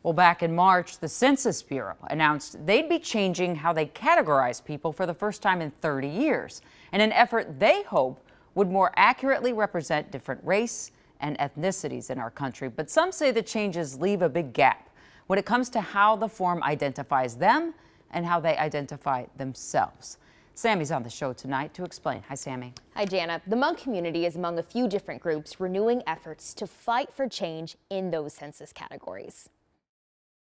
Well, back in March, the Census Bureau announced they'd be changing how they categorize people for the first time in 30 years, in an effort they hope would more accurately represent different race and ethnicities in our country. But some say the changes leave a big gap when it comes to how the form identifies them and how they identify themselves. Sammy's on the show tonight to explain. Hi, Sammy. Hi, Jana. The Hmong community is among a few different groups renewing efforts to fight for change in those census categories.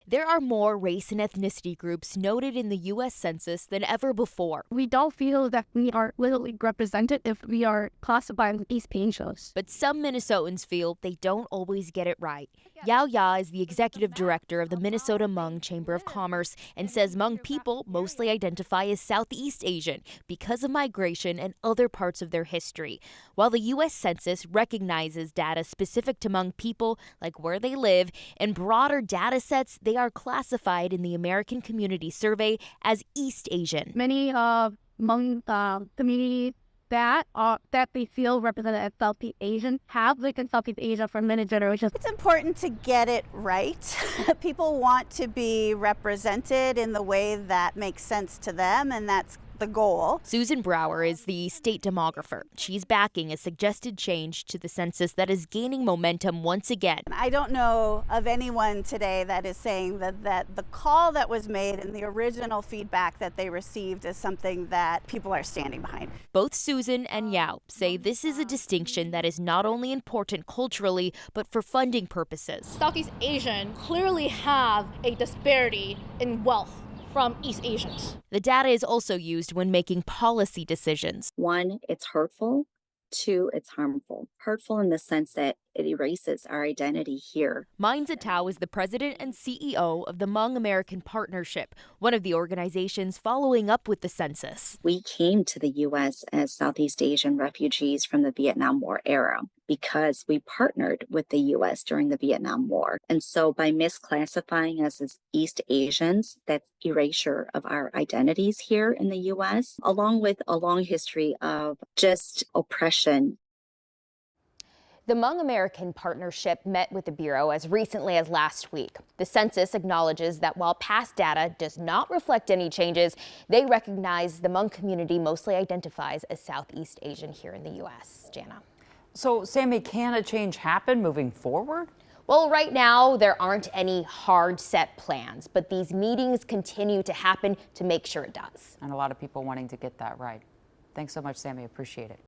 There are more race and ethnicity groups noted in the U.S. Census than ever before. We don't feel that we are literally represented if we are classified as East Asians. But some Minnesotans feel they don't always get it right. Yao Ya is the executive director of the Minnesota Hmong Chamber of Commerce and says Hmong people mostly identify as Southeast Asian because of migration and other parts of their history. While the U.S. Census recognizes data specific to Hmong people, like where they live, and broader data sets, they are classified in the American Community Survey as East Asian. Many Hmong communities that they feel represented as Southeast Asian have lived in Southeast Asia for many generations. It's important to get it right. People want to be represented in the way that makes sense to them, and that's the goal. Susan Brower is the state demographer. She's backing a suggested change to the census that is gaining momentum once again. I don't know of anyone today that is saying that the call that was made and the original feedback that they received is something that people are standing behind. Both Susan and Yao say this is a distinction that is not only important culturally, but for funding purposes. Southeast Asian clearly have a disparity in wealth from East Asians. The data is also used when making policy decisions. One, it's hurtful. Two, it's harmful. Hurtful in the sense that it erases our identity here. Mein Zatao is the president and CEO of the Hmong American Partnership, one of the organizations following up with the census. We came to the U.S. as Southeast Asian refugees from the Vietnam War era because we partnered with the U.S. during the Vietnam War. And so by misclassifying us as East Asians, that's erasure of our identities here in the U.S., along with a long history of just oppression. The Hmong American Partnership met with the Bureau as recently as last week. The census acknowledges that while past data does not reflect any changes, they recognize the Hmong community mostly identifies as Southeast Asian here in the U.S. Jana. So, Sammy, can a change happen moving forward? Well, right now, there aren't any hard set plans, but these meetings continue to happen to make sure it does. And a lot of people wanting to get that right. Thanks so much, Sammy. Appreciate it.